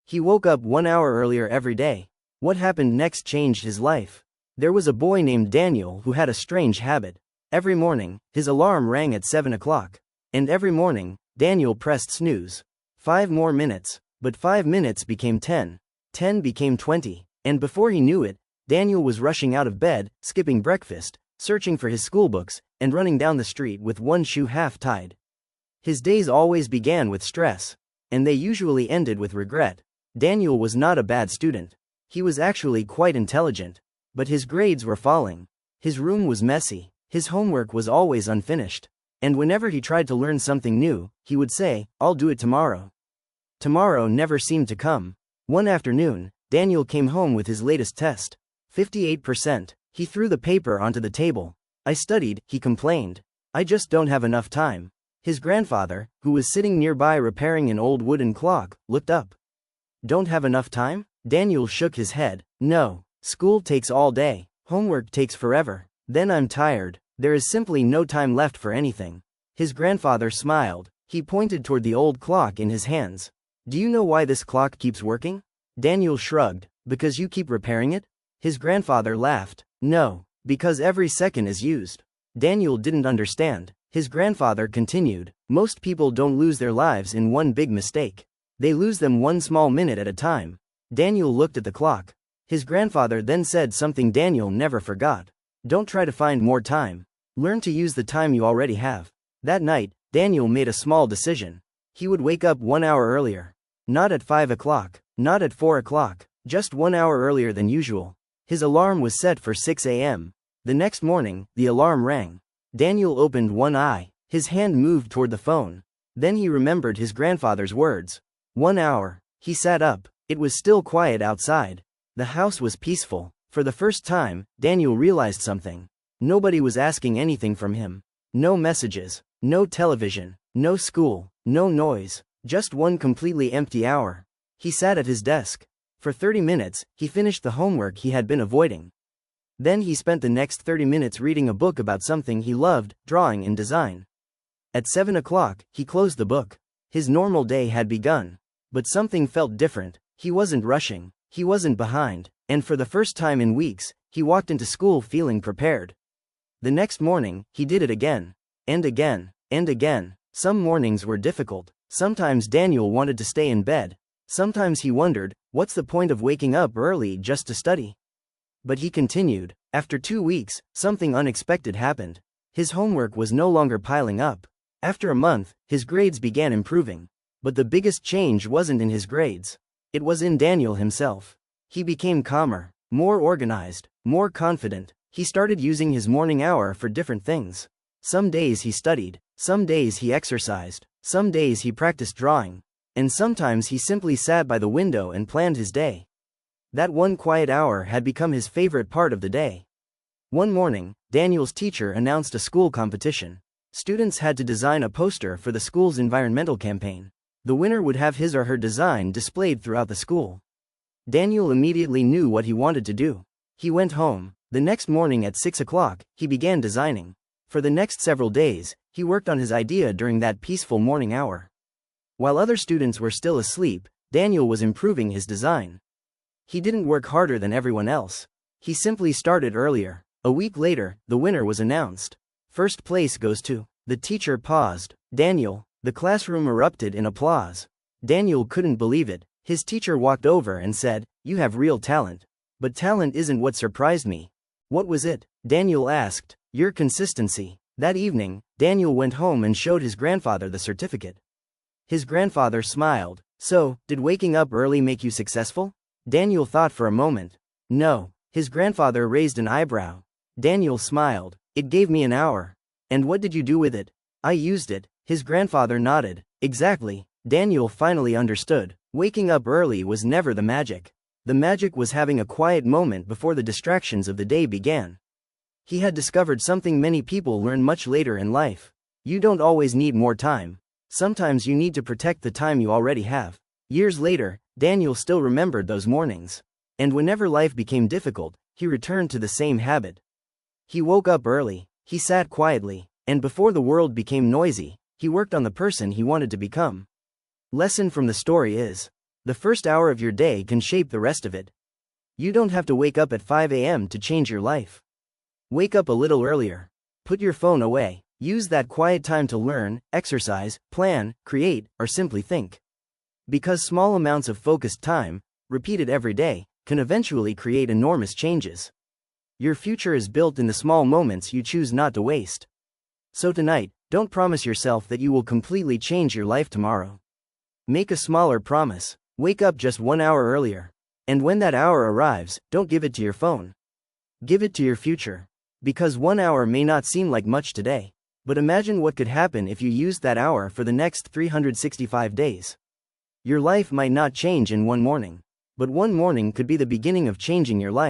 He woke up 1 hour earlier every day. What happened next changed his life. There was a boy named Daniel who had a strange habit. Every morning, his alarm rang at 7 o'clock. And every morning, Daniel pressed snooze. 5 more minutes. But 5 minutes became 10. 10 became 20. And before he knew it, Daniel was rushing out of bed, skipping breakfast, searching for his schoolbooks, and running down the street with one shoe half tied. His days always began with stress. And they usually ended with regret. Daniel was not a bad student. He was actually quite intelligent. But his grades were falling. His room was messy. His homework was always unfinished. And whenever he tried to learn something new, he would say, "I'll do it tomorrow." Tomorrow never seemed to come. One afternoon, Daniel came home with his latest test. 58%. He threw the paper onto the table. "I studied," he complained. "I just don't have enough time." His grandfather, who was sitting nearby repairing an old wooden clock, looked up. "Don't have enough time?" Daniel shook his head. "No. School takes all day. Homework takes forever. Then I'm tired. There is simply no time left for anything." His grandfather smiled. He pointed toward the old clock in his hands. "Do you know why this clock keeps working?" Daniel shrugged. "Because you keep repairing it?" His grandfather laughed. "No. Because every second is used." Daniel didn't understand. His grandfather continued. "Most people don't lose their lives in one big mistake. They lose them one small minute at a time." Daniel looked at the clock. His grandfather then said something Daniel never forgot. "Don't try to find more time. Learn to use the time you already have." That night, Daniel made a small decision. He would wake up 1 hour earlier. Not at 5 o'clock. Not at 4 o'clock. Just 1 hour earlier than usual. His alarm was set for 6 a.m. The next morning, the alarm rang. Daniel opened one eye. His hand moved toward the phone. Then he remembered his grandfather's words. 1 hour. He sat up. It was still quiet outside. The house was peaceful. For the first time, Daniel realized something. Nobody was asking anything from him. No messages. No television. No school. No noise. Just one completely empty hour. He sat at his desk. For 30 minutes, he finished the homework he had been avoiding. Then he spent the next 30 minutes reading a book about something he loved, drawing and design. At 7 o'clock, he closed the book. His normal day had begun. But something felt different. He wasn't rushing. He wasn't behind. And for the first time in weeks, he walked into school feeling prepared. The next morning, he did it again. And again. And again. Some mornings were difficult. Sometimes Daniel wanted to stay in bed. Sometimes he wondered, what's the point of waking up early just to study? But he continued. After 2 weeks, something unexpected happened. His homework was no longer piling up. After a month, his grades began improving. But the biggest change wasn't in his grades. It was in Daniel himself. He became calmer, more organized, more confident. He started using his morning hour for different things. Some days he studied, some days he exercised, some days he practiced drawing, and sometimes he simply sat by the window and planned his day. That one quiet hour had become his favorite part of the day. One morning, Daniel's teacher announced a school competition. Students had to design a poster for the school's environmental campaign. The winner would have his or her design displayed throughout the school. Daniel immediately knew what he wanted to do. He went home. The next morning at 6 o'clock, he began designing. For the next several days, he worked on his idea during that peaceful morning hour. While other students were still asleep, Daniel was improving his design. He didn't work harder than everyone else. He simply started earlier. A week later, the winner was announced. First place goes to. The teacher paused. Daniel. The classroom erupted in applause. Daniel couldn't believe it. His teacher walked over and said, "You have real talent." "But talent isn't what surprised me." "What was it?" Daniel asked. "Your consistency." That evening, Daniel went home and showed his grandfather the certificate. His grandfather smiled. "So, did waking up early make you successful?" Daniel thought for a moment. "No." His grandfather raised an eyebrow. Daniel smiled. "It gave me an hour." "And what did you do with it?" "I used it." His grandfather nodded. "Exactly." Daniel finally understood. Waking up early was never the magic. The magic was having a quiet moment before the distractions of the day began. He had discovered something many people learn much later in life. You don't always need more time. Sometimes you need to protect the time you already have. Years later, Daniel still remembered those mornings. And whenever life became difficult, he returned to the same habit. He woke up early. He sat quietly. And before the world became noisy, he worked on the person he wanted to become. Lesson from the story is, The first hour of your day can shape the rest of it. You don't have to wake up at 5 a.m. to change your life. Wake up a little earlier. Put your phone away. Use that quiet time to learn, exercise, plan, create, or simply think. Because small amounts of focused time, repeated every day, can eventually create enormous changes. Your future is built in the small moments you choose not to waste. So tonight, don't promise yourself that you will completely change your life tomorrow. Make a smaller promise. Wake up just 1 hour earlier. And when that hour arrives, don't give it to your phone. Give it to your future. Because 1 hour may not seem like much today, but imagine what could happen if you used that hour for the next 365 days. Your life might not change in one morning, but one morning could be the beginning of changing your life.